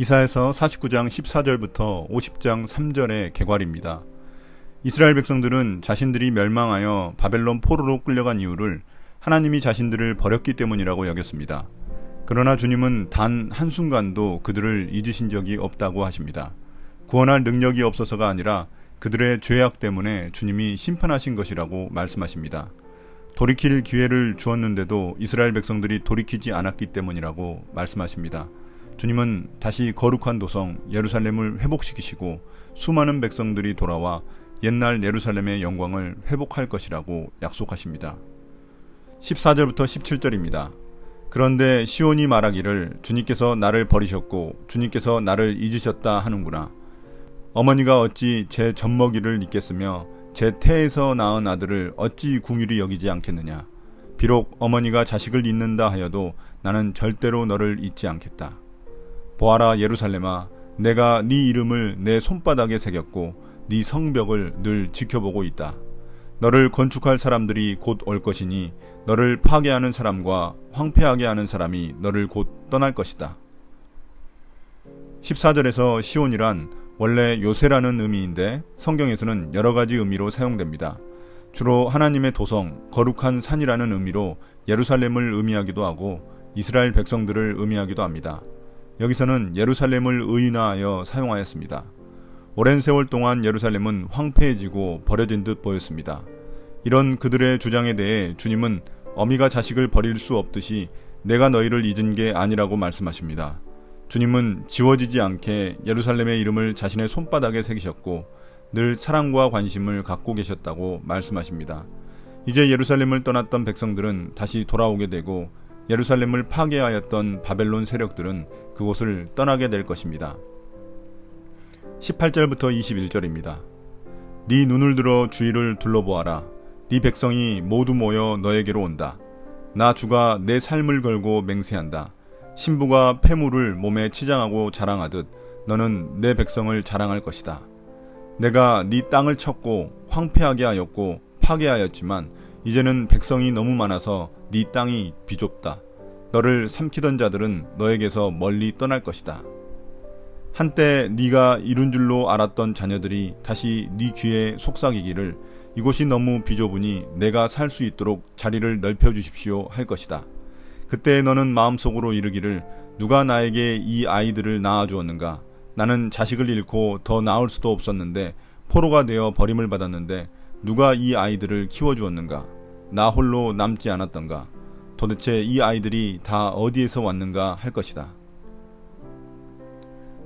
이사야서 49장 14절부터 50장 3절의 개괄입니다. 이스라엘 백성들은 자신들이 멸망하여 바벨론 포로로 끌려간 이유를 하나님이 자신들을 버렸기 때문이라고 여겼습니다. 그러나 주님은 단 한순간도 그들을 잊으신 적이 없다고 하십니다. 구원할 능력이 없어서가 아니라 그들의 죄악 때문에 주님이 심판하신 것이라고 말씀하십니다. 돌이킬 기회를 주었는데도 이스라엘 백성들이 돌이키지 않았기 때문이라고 말씀하십니다. 주님은 다시 거룩한 도성 예루살렘을 회복시키시고 수많은 백성들이 돌아와 옛날 예루살렘의 영광을 회복할 것이라고 약속하십니다. 14절부터 17절입니다. 그런데 시온이 말하기를 주님께서 나를 버리셨고 주님께서 나를 잊으셨다 하는구나. 어머니가 어찌 제 젖먹이를 잊겠으며 제 태에서 낳은 아들을 어찌 궁휼히 여기지 않겠느냐. 비록 어머니가 자식을 잊는다 하여도 나는 절대로 너를 잊지 않겠다. 보아라 예루살렘아, 내가 네 이름을 내 손바닥에 새겼고 네 성벽을 늘 지켜보고 있다. 너를 건축할 사람들이 곧 올 것이니 너를 파괴하는 사람과 황폐하게 하는 사람이 너를 곧 떠날 것이다. 14절에서 시온이란 원래 요새라는 의미인데 성경에서는 여러 가지 의미로 사용됩니다. 주로 하나님의 도성, 거룩한 산이라는 의미로 예루살렘을 의미하기도 하고 이스라엘 백성들을 의미하기도 합니다. 여기서는 예루살렘을 의인화하여 사용하였습니다. 오랜 세월 동안 예루살렘은 황폐해지고 버려진 듯 보였습니다. 이런 그들의 주장에 대해 주님은 어미가 자식을 버릴 수 없듯이 내가 너희를 잊은 게 아니라고 말씀하십니다. 주님은 지워지지 않게 예루살렘의 이름을 자신의 손바닥에 새기셨고 늘 사랑과 관심을 갖고 계셨다고 말씀하십니다. 이제 예루살렘을 떠났던 백성들은 다시 돌아오게 되고 예루살렘을 파괴하였던 바벨론 세력들은 그곳을 떠나게 될 것입니다. 18절부터 21절입니다. 네 눈을 들어 주위를 둘러보아라. 네 백성이 모두 모여 너에게로 온다. 나 주가 내 삶을 걸고 맹세한다. 신부가 폐물을 몸에 치장하고 자랑하듯 너는 내 백성을 자랑할 것이다. 내가 네 땅을 쳤고 황폐하게 하였고 파괴하였지만 이제는 백성이 너무 많아서 네 땅이 비좁다. 너를 삼키던 자들은 너에게서 멀리 떠날 것이다. 한때 네가 이룬 줄로 알았던 자녀들이 다시 네 귀에 속삭이기를 이곳이 너무 비좁으니 내가 살 수 있도록 자리를 넓혀주십시오 할 것이다. 그때 너는 마음속으로 이르기를 누가 나에게 이 아이들을 낳아주었는가. 나는 자식을 잃고 더 낳을 수도 없었는데 포로가 되어 버림을 받았는데 누가 이 아이들을 키워주었는가. 나 홀로 남지 않았던가. 도대체 이 아이들이 다 어디에서 왔는가 할 것이다.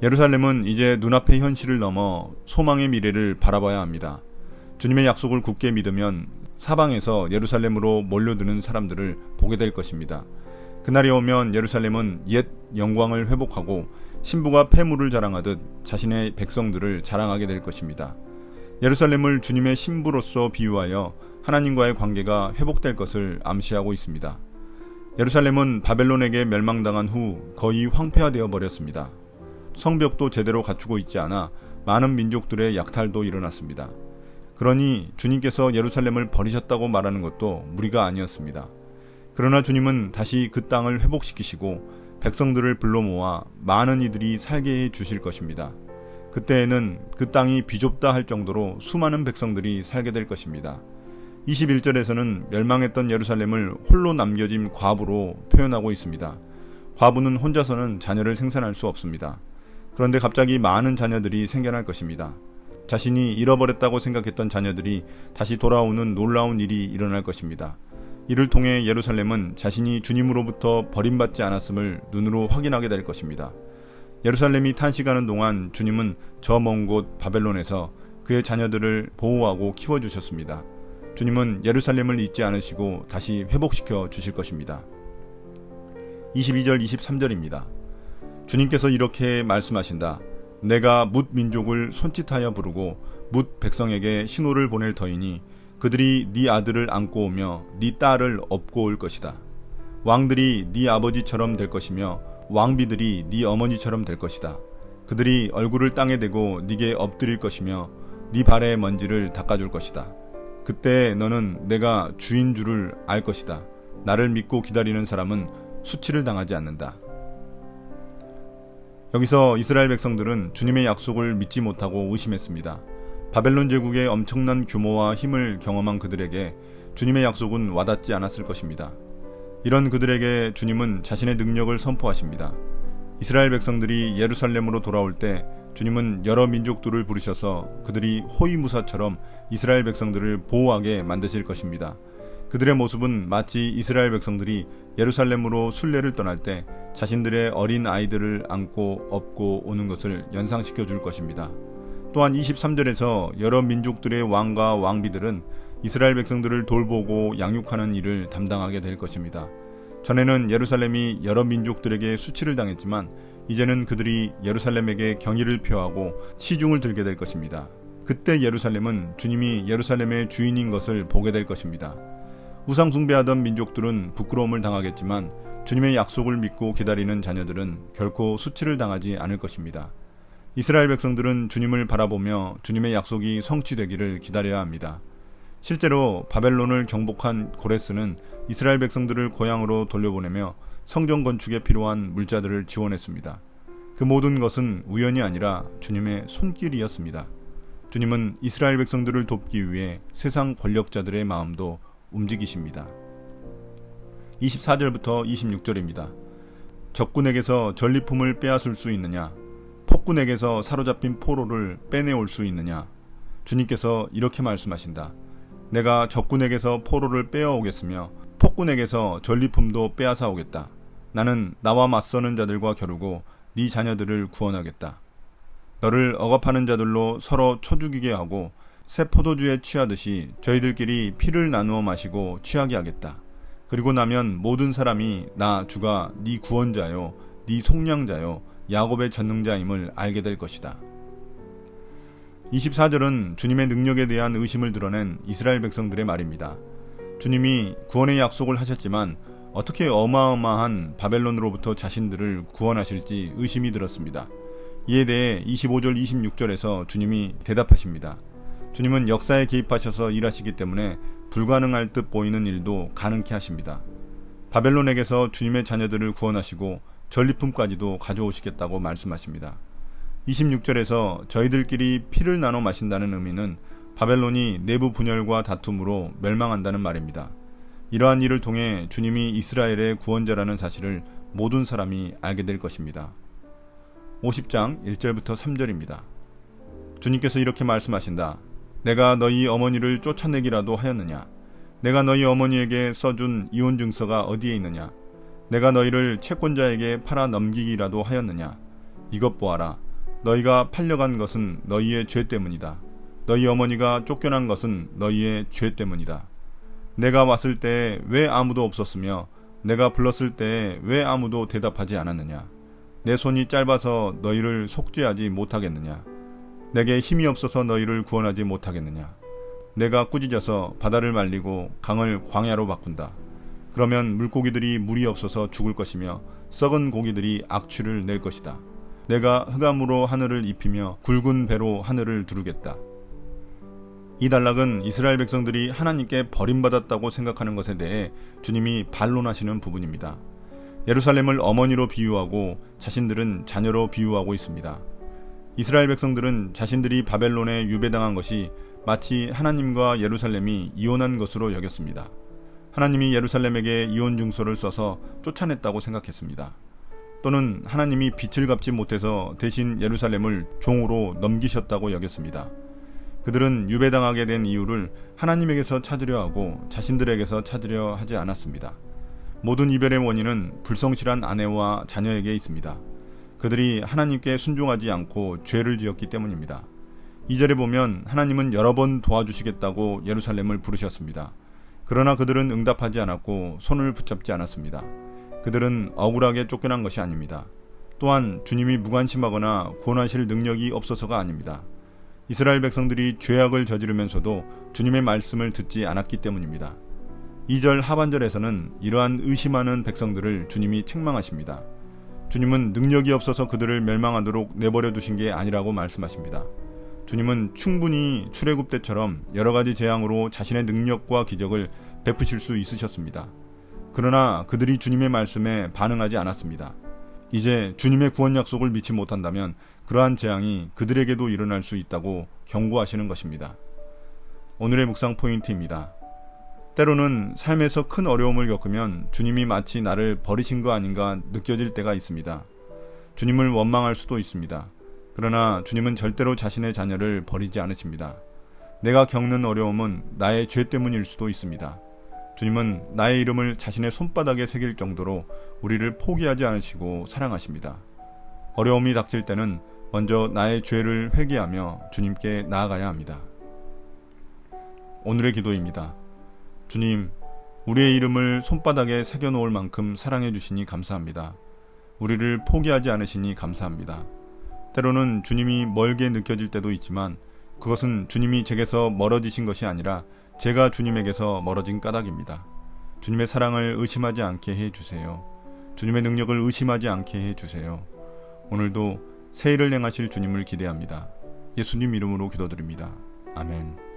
예루살렘은 이제 눈앞의 현실을 넘어 소망의 미래를 바라봐야 합니다. 주님의 약속을 굳게 믿으면 사방에서 예루살렘으로 몰려드는 사람들을 보게 될 것입니다. 그날이 오면 예루살렘은 옛 영광을 회복하고 신부가 폐물을 자랑하듯 자신의 백성들을 자랑하게 될 것입니다. 예루살렘을 주님의 신부로서 비유하여 하나님과의 관계가 회복될 것을 암시하고 있습니다. 예루살렘은 바벨론에게 멸망당한 후 거의 황폐화되어 버렸습니다. 성벽도 제대로 갖추고 있지 않아 많은 민족들의 약탈도 일어났습니다. 그러니 주님께서 예루살렘을 버리셨다고 말하는 것도 무리가 아니었습니다. 그러나 주님은 다시 그 땅을 회복시키시고 백성들을 불러 모아 많은 이들이 살게 해 주실 것입니다. 그때에는 그 땅이 비좁다 할 정도로 수많은 백성들이 살게 될 것입니다. 21절에서는 멸망했던 예루살렘을 홀로 남겨진 과부로 표현하고 있습니다. 과부는 혼자서는 자녀를 생산할 수 없습니다. 그런데 갑자기 많은 자녀들이 생겨날 것입니다. 자신이 잃어버렸다고 생각했던 자녀들이 다시 돌아오는 놀라운 일이 일어날 것입니다. 이를 통해 예루살렘은 자신이 주님으로부터 버림받지 않았음을 눈으로 확인하게 될 것입니다. 예루살렘이 탄식하는 동안 주님은 저 먼 곳 바벨론에서 그의 자녀들을 보호하고 키워주셨습니다. 주님은 예루살렘을 잊지 않으시고 다시 회복시켜 주실 것입니다. 22절 23절입니다. 주님께서 이렇게 말씀하신다. 내가 뭇 민족을 손짓하여 부르고 뭇 백성에게 신호를 보낼 터이니 그들이 네 아들을 안고 오며 네 딸을 업고 올 것이다. 왕들이 네 아버지처럼 될 것이며 왕비들이 네 어머니처럼 될 것이다. 그들이 얼굴을 땅에 대고 네게 엎드릴 것이며 네 발의 먼지를 닦아줄 것이다. 그때 너는 내가 주인 줄을 알 것이다. 나를 믿고 기다리는 사람은 수치를 당하지 않는다. 여기서 이스라엘 백성들은 주님의 약속을 믿지 못하고 의심했습니다. 바벨론 제국의 엄청난 규모와 힘을 경험한 그들에게 주님의 약속은 와닿지 않았을 것입니다. 이런 그들에게 주님은 자신의 능력을 선포하십니다. 이스라엘 백성들이 예루살렘으로 돌아올 때 주님은 여러 민족들을 부르셔서 그들이 호위무사처럼 이스라엘 백성들을 보호하게 만드실 것입니다. 그들의 모습은 마치 이스라엘 백성들이 예루살렘으로 순례를 떠날 때 자신들의 어린 아이들을 안고 업고 오는 것을 연상시켜 줄 것입니다. 또한 23절에서 여러 민족들의 왕과 왕비들은 이스라엘 백성들을 돌보고 양육하는 일을 담당하게 될 것입니다. 전에는 예루살렘이 여러 민족들에게 수치를 당했지만 이제는 그들이 예루살렘에게 경의를 표하고 시중을 들게 될 것입니다. 그때 예루살렘은 주님이 예루살렘의 주인인 것을 보게 될 것입니다. 우상 숭배하던 민족들은 부끄러움을 당하겠지만 주님의 약속을 믿고 기다리는 자녀들은 결코 수치를 당하지 않을 것입니다. 이스라엘 백성들은 주님을 바라보며 주님의 약속이 성취되기를 기다려야 합니다. 실제로 바벨론을 정복한 고레스는 이스라엘 백성들을 고향으로 돌려보내며 성전 건축에 필요한 물자들을 지원했습니다. 그 모든 것은 우연이 아니라 주님의 손길이었습니다. 주님은 이스라엘 백성들을 돕기 위해 세상 권력자들의 마음도 움직이십니다. 24절부터 26절입니다. 적군에게서 전리품을 빼앗을 수 있느냐? 폭군에게서 사로잡힌 포로를 빼내올 수 있느냐? 주님께서 이렇게 말씀하신다. 내가 적군에게서 포로를 빼어오겠으며 폭군에게서 전리품도 빼앗아 오겠다. 나는 나와 맞서는 자들과 겨루고 네 자녀들을 구원하겠다. 너를 억압하는 자들로 서로 쳐죽이게 하고 새 포도주에 취하듯이 저희들끼리 피를 나누어 마시고 취하게 하겠다. 그리고 나면 모든 사람이 나 주가 네 구원자요 네 속량자요 야곱의 전능자임을 알게 될 것이다. 24절은 주님의 능력에 대한 의심을 드러낸 이스라엘 백성들의 말입니다. 주님이 구원의 약속을 하셨지만 어떻게 어마어마한 바벨론으로부터 자신들을 구원하실지 의심이 들었습니다. 이에 대해 25절 26절에서 주님이 대답하십니다. 주님은 역사에 개입하셔서 일하시기 때문에 불가능할 듯 보이는 일도 가능케 하십니다. 바벨론에게서 주님의 자녀들을 구원하시고 전리품까지도 가져오시겠다고 말씀하십니다. 26절에서 저희들끼리 피를 나눠 마신다는 의미는 바벨론이 내부 분열과 다툼으로 멸망한다는 말입니다. 이러한 일을 통해 주님이 이스라엘의 구원자라는 사실을 모든 사람이 알게 될 것입니다. 50장 1절부터 3절입니다. 주님께서 이렇게 말씀하신다. 내가 너희 어머니를 쫓아내기라도 하였느냐? 내가 너희 어머니에게 써준 이혼 증서가 어디에 있느냐? 내가 너희를 채권자에게 팔아 넘기기라도 하였느냐? 이것 보아라. 너희가 팔려간 것은 너희의 죄 때문이다. 너희 어머니가 쫓겨난 것은 너희의 죄 때문이다. 내가 왔을 때에 왜 아무도 없었으며 내가 불렀을 때에 왜 아무도 대답하지 않았느냐? 내 손이 짧아서 너희를 속죄하지 못하겠느냐? 내게 힘이 없어서 너희를 구원하지 못하겠느냐? 내가 꾸짖어서 바다를 말리고 강을 광야로 바꾼다. 그러면 물고기들이 물이 없어서 죽을 것이며 썩은 고기들이 악취를 낼 것이다. 내가 흑암으로 하늘을 입히며 굵은 배로 하늘을 두르겠다. 이 단락은 이스라엘 백성들이 하나님께 버림받았다고 생각하는 것에 대해 주님이 반론하시는 부분입니다. 예루살렘을 어머니로 비유하고 자신들은 자녀로 비유하고 있습니다. 이스라엘 백성들은 자신들이 바벨론에 유배당한 것이 마치 하나님과 예루살렘이 이혼한 것으로 여겼습니다. 하나님이 예루살렘에게 이혼 증서를 써서 쫓아냈다고 생각했습니다. 또는 하나님이 빚을 갚지 못해서 대신 예루살렘을 종으로 넘기셨다고 여겼습니다. 그들은 유배당하게 된 이유를 하나님에게서 찾으려 하고 자신들에게서 찾으려 하지 않았습니다. 모든 이별의 원인은 불성실한 아내와 자녀에게 있습니다. 그들이 하나님께 순종하지 않고 죄를 지었기 때문입니다. 2절에 보면 하나님은 여러 번 도와주시겠다고 예루살렘을 부르셨습니다. 그러나 그들은 응답하지 않았고 손을 붙잡지 않았습니다. 그들은 억울하게 쫓겨난 것이 아닙니다. 또한 주님이 무관심하거나 구원하실 능력이 없어서가 아닙니다. 이스라엘 백성들이 죄악을 저지르면서도 주님의 말씀을 듣지 않았기 때문입니다. 2절 하반절에서는 이러한 의심하는 백성들을 주님이 책망하십니다. 주님은 능력이 없어서 그들을 멸망하도록 내버려 두신 게 아니라고 말씀하십니다. 주님은 충분히 출애굽 때처럼 여러 가지 재앙으로 자신의 능력과 기적을 베푸실 수 있으셨습니다. 그러나 그들이 주님의 말씀에 반응하지 않았습니다. 이제 주님의 구원 약속을 믿지 못한다면 그러한 재앙이 그들에게도 일어날 수 있다고 경고하시는 것입니다. 오늘의 묵상 포인트입니다. 때로는 삶에서 큰 어려움을 겪으면 주님이 마치 나를 버리신 거 아닌가 느껴질 때가 있습니다. 주님을 원망할 수도 있습니다. 그러나 주님은 절대로 자신의 자녀를 버리지 않으십니다. 내가 겪는 어려움은 나의 죄 때문일 수도 있습니다. 주님은 나의 이름을 자신의 손바닥에 새길 정도로 우리를 포기하지 않으시고 사랑하십니다. 어려움이 닥칠 때는 먼저 나의 죄를 회개하며 주님께 나아가야 합니다. 오늘의 기도입니다. 주님, 우리의 이름을 손바닥에 새겨놓을 만큼 사랑해 주시니 감사합니다. 우리를 포기하지 않으시니 감사합니다. 때로는 주님이 멀게 느껴질 때도 있지만 그것은 주님이 제게서 멀어지신 것이 아니라 제가 주님에게서 멀어진 까닭입니다. 주님의 사랑을 의심하지 않게 해주세요. 주님의 능력을 의심하지 않게 해주세요. 오늘도 새 일을 행하실 주님을 기대합니다. 예수님 이름으로 기도드립니다. 아멘.